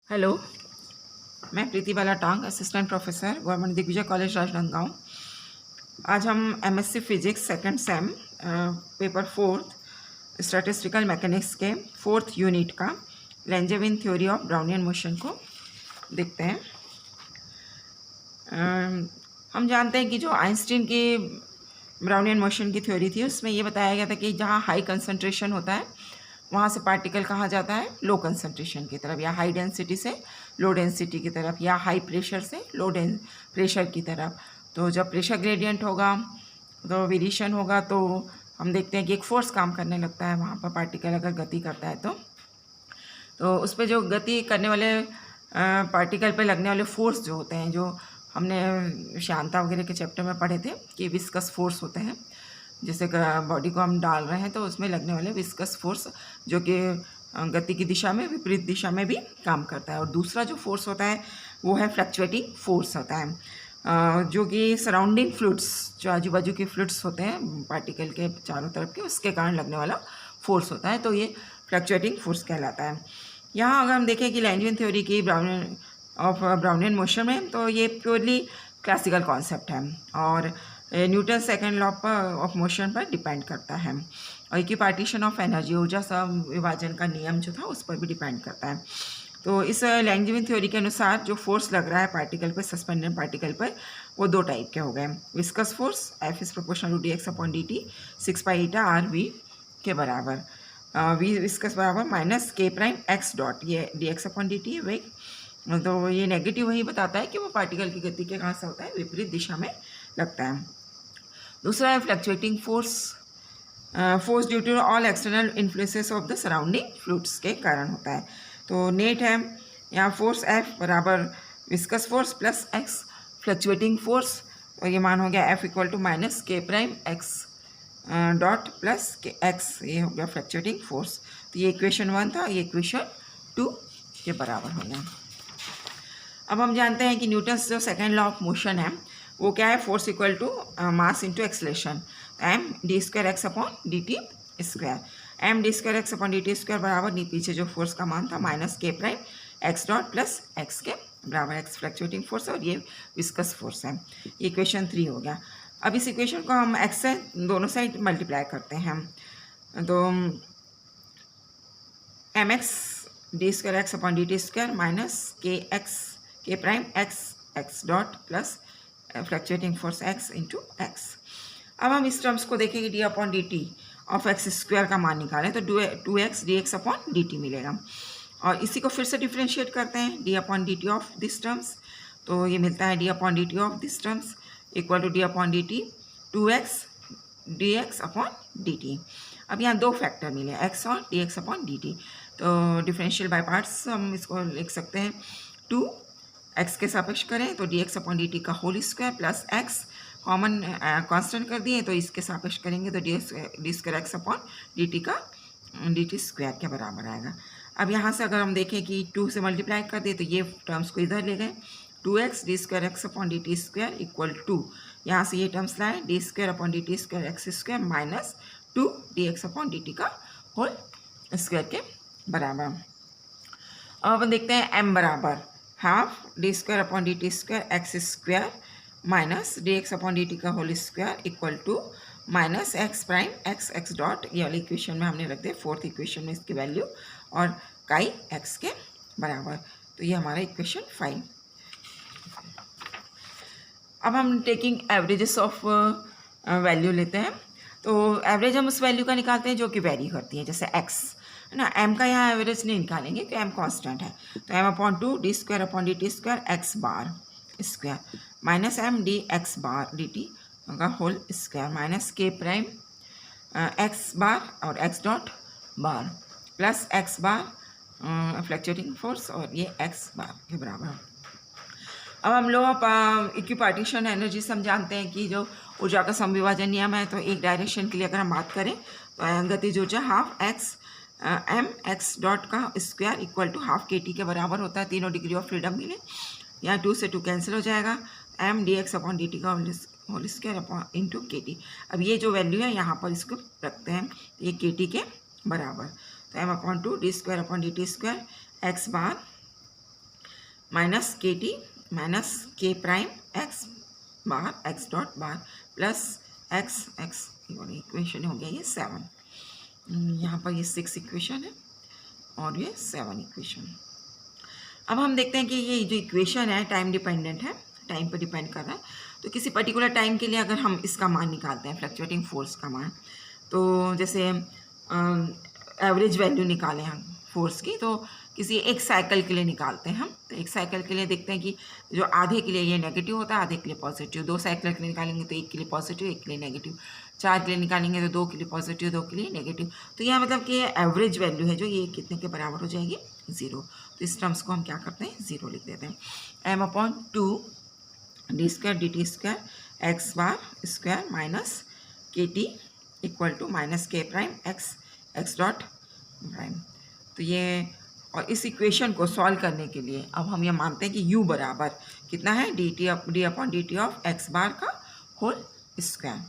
Hello, मैं Preeti Bala Tang, assistant professor, government Digvijay college Rajnandgaon. आज हम MSc physics second sem paper fourth statistical mechanics के fourth unit का Langevin theory of Brownian motion को देखते हैं। हम जानते हैं कि जो आइंस्टीन की ब्राउनियन मोशन की थ्योरी थी उसमें ये बताया गया था कि जहाँ हाई कंसंट्रेशन होता है वहाँ से पार्टिकल कहा जाता है लो कंसंट्रेशन की तरफ, या हाई डेंसिटी से लो डेंसिटी की तरफ, या हाई प्रेशर से लो प्रेशर की तरफ। तो जब प्रेशर ग्रेडियंट होगा तो वेरिएशन होगा, तो हम देखते हैं कि एक फोर्स काम करने लगता है वहाँ पर। पार्टिकल अगर गति करता है तो उस पर जो गति करने वाले पार्टिकल पे लगने वाले फोर्स जो होते हैं, जो हमने शांता वगैरह के चैप्टर में पढ़े थे कि विस्कस फोर्स होते हैं, जैसे बॉडी को हम डाल रहे हैं तो उसमें लगने वाले विस्कस फोर्स जो कि गति की दिशा में विपरीत दिशा में भी काम करता है। और दूसरा जो फोर्स होता है वो है फ्लक्चुएटिंग फोर्स होता है, जो कि सराउंडिंग फ्लूइड्स, जो आजू बाजू के फ्लूइड्स होते हैं पार्टिकल के चारों तरफ के, उसके कारण लगने वाला फोर्स होता है। तो ये फ्लक्चुएटिंग फोर्स कहलाता है। यहाँ अगर हम देखें कि लैंजविन थ्योरी की ब्राउनियन मोशन में, तो ये प्योरली क्लासिकल कॉन्सेप्ट है और Newton second law of motion पर डिपेंड करता है। और इक्विपार्टीशन ऑफ एनर्जी, ऊर्जा विभाजन का नियम जो था उस पर भी डिपेंड करता है। तो इस लैंजविन थ्योरी के अनुसार जो फोर्स लग रहा है पार्टिकल पर, सस्पेंडेड पार्टिकल पर, वो दो टाइप के हो गए। Viscous force F is proportional to dx upon dt 6 pi eta RV के बराबर, वी विस्कस बराबर minus k prime x dot, ये dx अपॉन dt वेग। तो ये नेगेटिव वही बताता है कि वो पार्टिकल की गति के कहाँ से होता है, विपरीत दिशा में लगता है। दूसरा है fluctuating force, force due to all external influences of the surrounding fluids के कारण होता है। तो नेट है यहाँ फोर्स F बराबर viscous force plus x fluctuating force, और ये मान हो गया F equal to minus k prime x dot plus के x, ये हो गया फ्लक्चुएटिंग फोर्स। तो ये इक्वेशन 1 था, ये इक्वेशन 2 के बराबर हो गया। अब हम जानते हैं कि न्यूटन्स जो सेकेंड लॉ ऑफ मोशन है वो क्या है, force equal to mass into acceleration, M D square X upon D T square. M D square X upon D T square बराबर पीछे जो फोर्स का मान था माइनस के prime X dot plus X के बराबर, एक्स फ्लक्चुएटिंग फोर्स और ये विस्कस फोर्स है। ये इक्वेशन 3 हो गया। अब इस इक्वेशन को हम एक्स से दोनों साइड मल्टीप्लाई करते हैं, तो M X D square X upon D T square minus K X K prime X dot plus fluctuating force x into X. अब हम इस टर्म्स को देखेंगे, D upon D T of X square का मान निकालें तो 2x dx upon D T मिलेगा। और इसी को फिर से डिफ्रेंशिएट करते हैं, D upon D T of this terms, तो ये मिलता है D upon D T of this terms equal to D upon D T 2x dx upon D T. अब यहाँ दो फैक्टर मिले, x और dx अपॉन डी टी, तो डिफरेंशियल बाय पार्ट्स हम इसको लिख सकते हैं। 2 x के सापेक्ष करें तो dx अपॉन डी टी का whole square plus x common constant कर दिए तो इसके सापेक्ष करेंगे तो D square X upon D T का डी टी स्क्वायर के बराबर आएगा। अब यहाँ से अगर हम देखें कि 2 से मल्टीप्लाई कर दिए तो ये टर्म्स को इधर ले गए, 2x D square X upon D T square equal to, यहाँ से ये टर्म्स लाए D square upon D T square X square minus 2 D X upon D T का होल स्क्वायर के बराबर। अब हम देखते हैं m बराबर half D square upon D T square X square minus D X upon D T का whole square equal to minus X prime X dot, ये वाली इक्वेशन में हमने रख दिया फोर्थ इक्वेशन में इसकी वैल्यू, और काई एक्स के बराबर। तो ये हमारा इक्वेशन 5। अब हम टेकिंग एवरेजेस ऑफ वैल्यू लेते हैं, तो एवरेज हम उस वैल्यू का निकालते हैं जो कि वेरी करती है, जैसे x है ना। m का यहाँ एवरेज नहीं निकालेंगे क्योंकि m कांस्टेंट है, तो m upon 2 d square upon D T square x bar square minus m d x bar d T का whole square minus k prime x bar और x dot bar plus x bar fluctuating force और ये x बार के बराबर। अब हम लोग equipartition energy से हम जानते हैं कि जो ऊर्जा का समविभाजन नियम है, तो एक डायरेक्शन के लिए अगर हम बात करें तो गतिज ऊर्जा half X M X dot का square equal to half K T के बराबर होता है। तीनों डिग्री ऑफ फ्रीडम मिले, यहाँ 2 से 2 कैंसिल हो जाएगा, M D X upon D T का whole square upon into K T. अब ये जो वैल्यू है यहाँ पर इसको रखते हैं, ये के टी के बराबर, तो m upon 2 d square upon D T square x bar minus k t minus के prime x bar x dot bar plus x x equation हो गया ये 7, यहाँ पर ये 6 इक्वेशन है और ये 7 इक्वेशन। अब हम देखते हैं कि ये जो इक्वेशन है टाइम डिपेंडेंट है, टाइम पर डिपेंड कर रहा है। तो किसी पर्टिकुलर टाइम के लिए अगर हम इसका मान निकालते हैं, फ्लक्चुएटिंग फोर्स का मान, तो जैसे एवरेज वैल्यू निकालें हम फोर्स की, तो किसी एक साइकिल के लिए निकालते हैं हम। तो एक साइकिल के लिए देखते हैं कि जो आधे के लिए ये नेगेटिव होता है, आधे के लिए पॉजिटिव। 2 साइकिल के लिए निकालेंगे तो एक के लिए पॉजिटिव, एक के लिए नेगेटिव। 4 के लिए निकालेंगे तो 2 के लिए पॉजिटिव, 2 के लिए नेगेटिव। तो यह मतलब कि एवरेज वैल्यू है जो ये कितने के बराबर हो जाएगी, 0। तो इस टर्म्स को हम क्या करते हैं, 0 लिख देते हैं। m/2 d² dt² x bar square minus k T equal to minus के प्राइम एक्स डॉट प्राइम। तो ये, और इस इक्वेशन को सॉल्व करने के लिए अब हम ये मानते हैं कि u बराबर कितना है, d/dt ऑफ एक्स बार का होल स्क्वायर।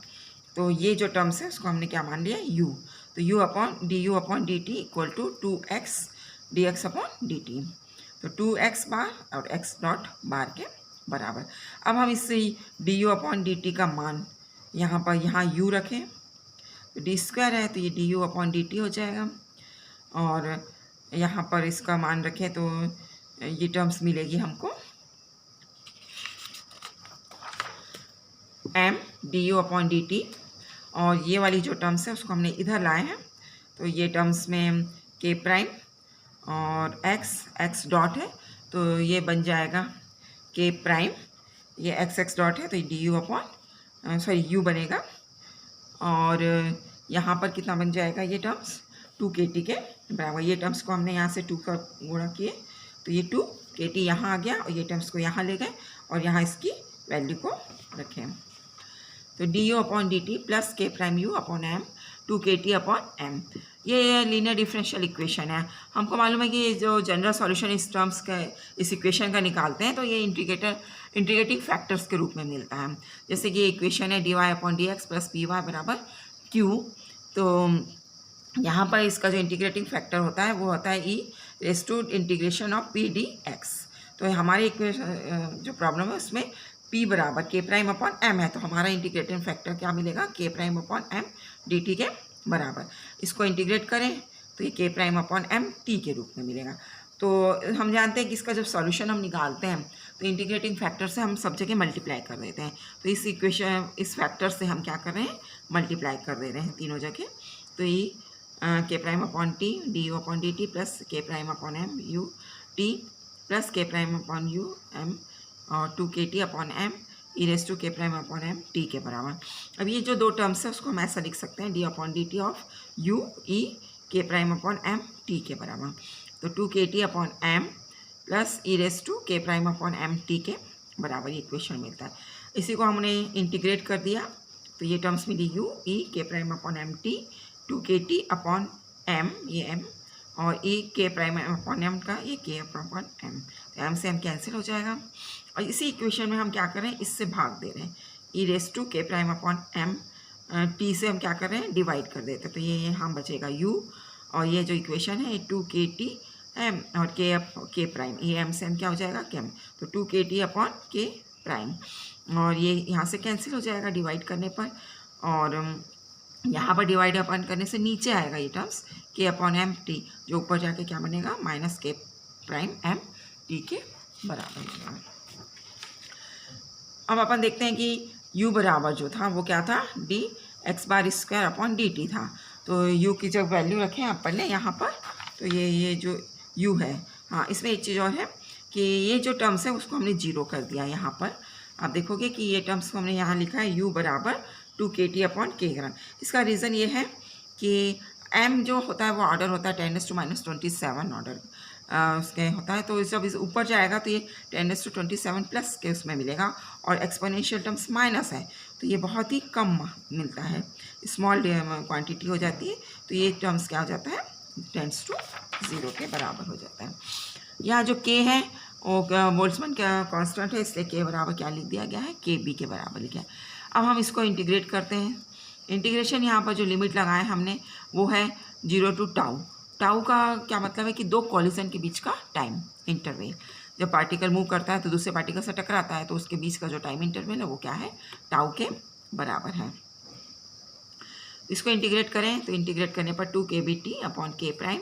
तो ये जो टर्म्स है उसको हमने क्या मान लिया, u। तो du/dt equal to 2x dx/dt। तो 2x बार और x डॉट बार के बराबर। अब हम इससे du/dt का मान यहाँ पर, यहाँ u रखें तो d² है तो ये du/dt हो जाएगा, और यहाँ पर इसका मान रखें तो ये टर्म्स मिलेगी हमको m du/dt, और ये वाली जो टर्म्स है उसको हमने इधर लाए हैं। तो ये टर्म्स में k प्राइम और x डॉट है तो ये बन जाएगा k प्राइम, ये x डॉट है तो ये u बनेगा, और यहाँ पर कितना बन जाएगा ये टर्म्स 2kt के बराबर। ये टर्म्स को हमने यहाँ से 2 का गुणा किए तो ये 2kt यहाँ आ गया, और ये टर्म्स को यहाँ ले गए और यहाँ इसकी वैल्यू को रखें। तो du/dt plus k prime u/m 2kt/m, ये लीनियर डिफरेंशियल इक्वेशन है। हमको मालूम है कि ये जो जनरल सॉल्यूशन इस टर्म्स का, इस इक्वेशन का निकालते हैं तो ये इंटीग्रेटिंग फैक्टर्स के रूप में मिलता है। जैसे कि इक्वेशन है dy/dx प्लस py बराबर q। तो यहाँ पर इसका जो इंटीग्रेटिंग फैक्टर होता है वो होता है e⁻⁴ ऑफ p dx। तो हमारे इक्वेशन जो प्रॉब्लम है उसमें p बराबर k'/m है, तो हमारा इंटीग्रेटिंग फैक्टर क्या मिलेगा, k'/m dt के बराबर। इसको इंटीग्रेट करें तो ये k'/m t के रूप में मिलेगा। तो हम जानते हैं कि इसका जब सॉल्यूशन हम निकालते हैं तो इंटीग्रेटिंग फैक्टर से हम सब जगह मल्टीप्लाई कर देते हैं। तो इस इक्वेशन, इस फैक्टर से हम क्या कर रहे हैं, मल्टीप्लाई कर दे रहे हैं तीनों जगह। तो ये k'/t du/dt plus k'/m ut plus k'/m और 2kt/m e⁻⁴ t के बराबर। अब ये जो 2 टर्म्स है उसको हम ऐसा लिख सकते हैं d/dt of u e k'/m t के बराबर। तो 2kt/m प्लस e⁻⁴ t के बराबर ये इक्वेशन मिलता है। इसी को हमने इंटीग्रेट कर दिया तो ये टर्म्स मिली u e k'/m t 2kt/m ये m और e k'/m का ये k/m, तो m से m कैंसिल हो जाएगा। और इसी इक्वेशन में हम क्या कर रहे हैं, इससे भाग दे रहे हैं, e⁻⁴ t से हम क्या कर रहे हैं, डिवाइड कर देते हैं। तो ये यहाँ बचेगा u, और ये जो इक्वेशन है 2kt/m और k प्राइम, ये m से m क्या हो जाएगा, k। तो 2kt/k', और ये यहाँ से कैंसिल हो जाएगा डिवाइड करने पर, और यहाँ पर डिवाइड अपन करने से नीचे आएगा ये टर्म्स k/m t, जो ऊपर जाके क्या बनेगा, -k'/m t के बराबर होगा। अब अपन देखते हैं कि u बराबर जो था वो क्या था, dx²/dt था। तो u की जब वैल्यू रखें अपन ने यहाँ पर, तो ये जो u है, हाँ इसमें एक चीज़ और है कि ये जो टर्म्स है उसको हमने 0 कर दिया यहाँ पर। आप देखोगे कि ये टर्म्स को हमने यहाँ लिखा है u बराबर 2kt/k। इसका रीज़न ये है कि m जो होता है वो ऑर्डर होता है 10⁻27 ऑर्डर उसके होता है। तो जब इस ऊपर जाएगा तो ये 10⁻27 प्लस के उसमें मिलेगा, और एक्सपोनेंशियल टर्म्स माइनस है तो ये बहुत ही कम मिलता है, स्मॉल क्वांटिटी हो जाती है। तो ये टर्म्स क्या हो जाता है, 10⁻0 के बराबर हो जाता है। यहाँ जो k है वो बोल्ट्जमैन का कांस्टेंट है, इसलिए k बराबर क्या लिख दिया गया है, kb के बराबर लिखा है। अब हम इसको इंटीग्रेट करते हैं। इंटीग्रेशन यहाँ पर जो लिमिट लगाए हमने वो है 0 to टाउ। टाउ का क्या मतलब है कि 2 कॉलिजन के बीच का टाइम इंटरवल। जब पार्टिकल मूव करता है तो दूसरे पार्टिकल से टकराता है, तो उसके बीच का जो टाइम इंटरवल है वो क्या है, टाउ के बराबर है। इसको इंटीग्रेट करें तो इंटीग्रेट करने पर 2kBt upon k prime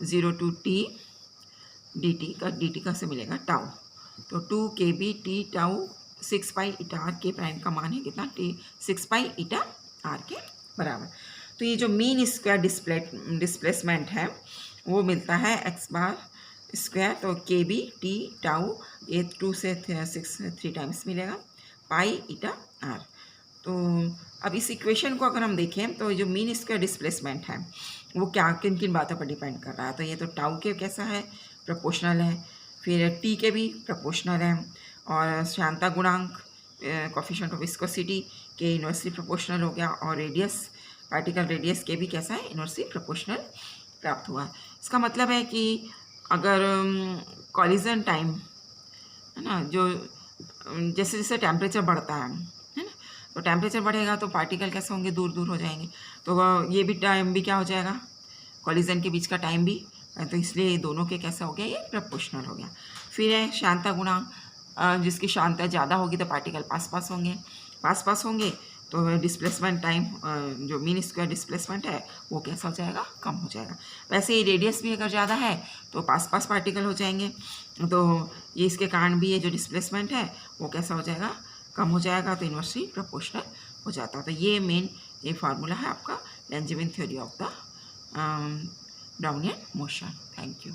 0 to t dt का से मिलेगा टाउ। तो 2kBt tau 6 pi eta R, K prime का मान है कितना, 6 पाई ईटा आर के बराबर। तो ये जो मीन स्क्वायर डिस्प्लेसमेंट है वो मिलता है x बार स्क्वायर, तो kBt टाउ ये 2 से 6 3 टाइम्स मिलेगा पाई ईटा आर। तो अब इस इक्वेशन को अगर हम देखें तो जो मीन स्क्वायर डिस्प्लेसमेंट है वो क्या किन किन बातों पर डिपेंड कर रहा है। तो ये तो टाउ के कैसा है, प्रोपोर्शनल है, फिर टी के भी प्रोपोर्शनल है, और श्यानता गुणांक कोफिशिएंट ऑफ विस्कोसिटी के इनवर्सली प्रोपोर्शनल हो गया, और रेडियस पार्टिकल रेडियस के भी कैसा है, इनवर्सली प्रोपोर्शनल प्राप्त हुआ। इसका मतलब है कि अगर कॉलिजन टाइम है ना, जो जैसे जैसे टेम्परेचर बढ़ता है ना, तो टेम्परेचर बढ़ेगा तो पार्टिकल कैसे होंगे, दूर दूर हो जाएंगे, तो ये भी टाइम भी क्या हो जाएगा, कॉलिजन के बीच का टाइम भी, तो इसलिए दोनों के कैसा हो गया, ये प्रोपोर्शनल हो गया। फिर है श्यानता गुणांक, जिसकी श्यानता ज़्यादा होगी तो पार्टिकल पास पास होंगे तो डिस्प्लेसमेंट टाइम जो मीन स्क्वायर डिस्प्लेसमेंट है वो कैसा हो जाएगा, कम हो जाएगा। वैसे ही रेडियस भी अगर ज़्यादा है तो पास पार्टिकल हो जाएंगे, तो ये इसके कारण भी ये जो डिस्प्लेसमेंट है वो कैसा हो जाएगा, कम हो जाएगा, तो इनवर्सली प्रोपोर्शनल हो जाता है। तो ये मेन ये फार्मूला है आपका Langevin theory of the Brownian motion. Thank you.